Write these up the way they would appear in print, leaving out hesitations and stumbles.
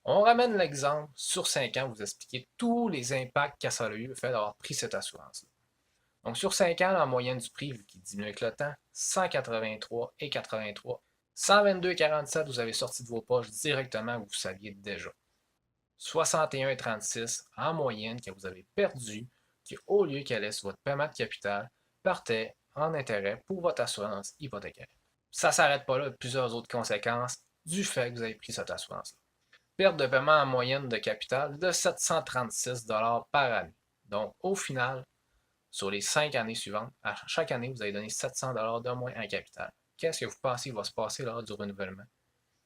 On ramène l'exemple sur 5 ans, vous expliquer tous les impacts que ça a eu le fait d'avoir pris cette assurance-là. Donc sur 5 ans, la moyenne du prix, vu qu'il diminue avec le temps, 183,83. 122,47, vous avez sorti de vos poches directement, vous saviez déjà. 61,36 en moyenne que vous avez perdu, qui au lieu qu'elle laisse votre paiement de capital, partait en intérêt pour votre assurance hypothécaire. Ça ne s'arrête pas là, plusieurs autres conséquences du fait que vous avez pris cette assurance-là. Perte de paiement en moyenne de capital de 736 par année. Donc, au final, sur les 5 années suivantes, à chaque année, vous allez donner 700 de moins en capital. Qu'est-ce que vous pensez va se passer lors du renouvellement?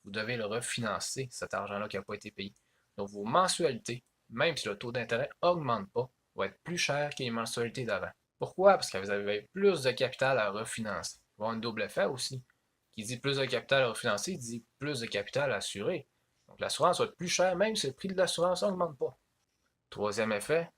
Vous devez le refinancer, cet argent-là qui n'a pas été payé. Donc, vos mensualités, même si le taux d'intérêt n'augmente pas, vont être plus chères que les mensualités d'avant. Pourquoi? Parce que vous avez plus de capital à refinancer. Il va y avoir un double effet aussi. Qui dit plus de capital à refinancer, dit plus de capital à assurer. Donc, l'assurance va être plus chère, même si le prix de l'assurance n'augmente pas. Troisième effet,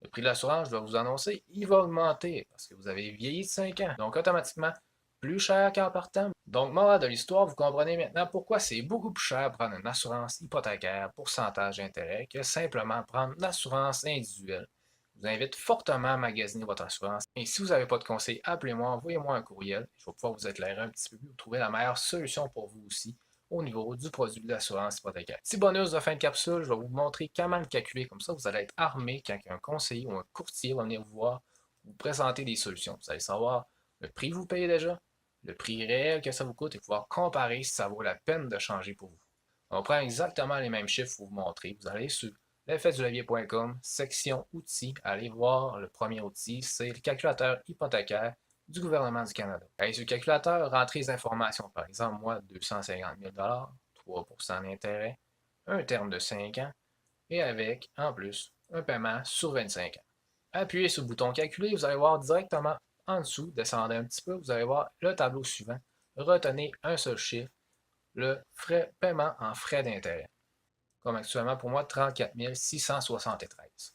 le prix de l'assurance, je dois vous annoncer, il va augmenter parce que vous avez vieilli de 5 ans. Donc, automatiquement, plus cher qu'en partant. Donc, morale de l'histoire, vous comprenez maintenant pourquoi c'est beaucoup plus cher de prendre une assurance hypothécaire pourcentage d'intérêt que simplement prendre une assurance individuelle. Je vous invite fortement à magasiner votre assurance. Et si vous n'avez pas de conseils, appelez-moi, envoyez-moi un courriel. Je vais pouvoir vous éclairer un petit peu plus, trouver la meilleure solution pour vous aussi au niveau du produit de l'assurance hypothécaire. Petit bonus de fin de capsule, je vais vous montrer comment le calculer. Comme ça, vous allez être armé quand un conseiller ou un courtier va venir vous voir, vous présenter des solutions. Vous allez savoir le prix que vous payez déjà, le prix réel que ça vous coûte et pouvoir comparer si ça vaut la peine de changer pour vous. On prend exactement les mêmes chiffres pour vous montrer. Vous allez sur l'effetdulevier.com, section outils, allez voir le premier outil, c'est le calculateur hypothécaire du gouvernement du Canada. Allez sur le calculateur, rentrez les informations. Par exemple, moi, 250 000 3% d'intérêt, un terme de 5 ans et avec, en plus, un paiement sur 25 ans. Appuyez sur le bouton calculer, vous allez voir directement en dessous, descendez un petit peu, vous allez voir le tableau suivant. Retenez un seul chiffre, le frais paiement en frais d'intérêt. Comme actuellement pour moi, 34 673.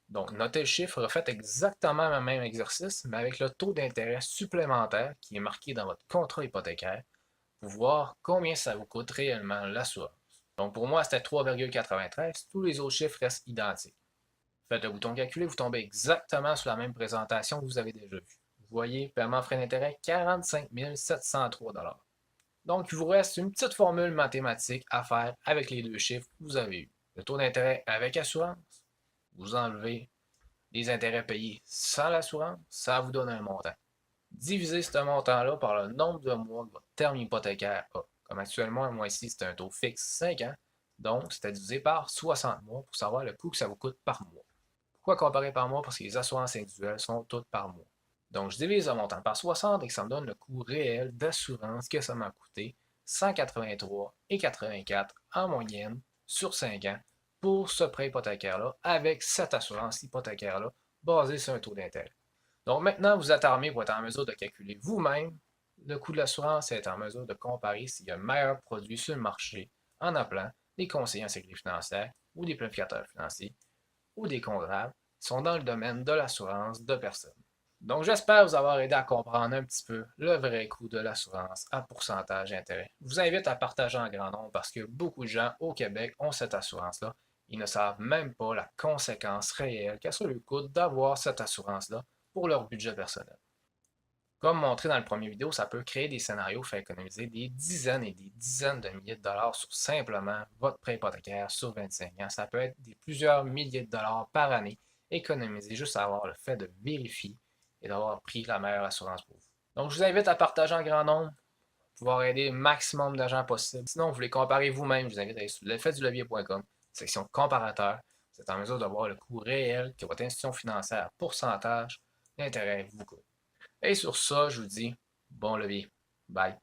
Donc, notez le chiffre, refaites exactement le même exercice, mais avec le taux d'intérêt supplémentaire qui est marqué dans votre contrat hypothécaire pour voir combien ça vous coûte réellement l'assurance. Donc, pour moi, c'était 3,93. Tous les autres chiffres restent identiques. Faites le bouton calculer, vous tombez exactement sur la même présentation que vous avez déjà vue. Vous voyez, paiement frais d'intérêt, 45 703 $. Donc, il vous reste une petite formule mathématique à faire avec les deux chiffres que vous avez eus. Le taux d'intérêt avec assurance, vous enlevez les intérêts payés sans l'assurance, ça vous donne un montant. Divisez ce montant-là par le nombre de mois que votre terme hypothécaire a. Comme actuellement, moi ici, c'est un taux fixe 5 ans, donc c'est à diviser par 60 mois pour savoir le coût que ça vous coûte par mois. Pourquoi comparer par mois? Parce que les assurances individuelles sont toutes par mois. Donc, je divise le montant par 60 et que ça me donne le coût réel d'assurance que ça m'a coûté 183,84 en moyenne sur 5 ans pour ce prêt hypothécaire-là avec cette assurance hypothécaire-là basée sur un taux d'intérêt. Donc maintenant, vous êtes armé pour être en mesure de calculer vous-même le coût de l'assurance et être en mesure de comparer s'il y a un meilleur produit sur le marché en appelant des conseillers en sécurité financière ou des planificateurs financiers ou des comptables qui sont dans le domaine de l'assurance de personnes. Donc j'espère vous avoir aidé à comprendre un petit peu le vrai coût de l'assurance à pourcentage d'intérêt. Je vous invite à partager en grand nombre parce que beaucoup de gens au Québec ont cette assurance-là. Ils ne savent même pas la conséquence réelle qu'est-ce que ça leur coûte d'avoir cette assurance-là pour leur budget personnel. Comme montré dans le premier vidéo, ça peut créer des scénarios pour faire économiser des dizaines et des dizaines de milliers de dollars sur simplement votre prêt hypothécaire sur 25 ans. Ça peut être des plusieurs milliers de dollars par année économisés juste à avoir le fait de vérifier et d'avoir pris la meilleure assurance pour vous. Donc, je vous invite à partager en grand nombre pour pouvoir aider le maximum de gens possible. Sinon, vous les comparez vous-même. Je vous invite à aller sur l'effetdulevier.com, section comparateur. Vous êtes en mesure de voir le coût réel que votre institution financière, pourcentage d'intérêt vous coûte. Et sur ça, je vous dis bon levier. Bye.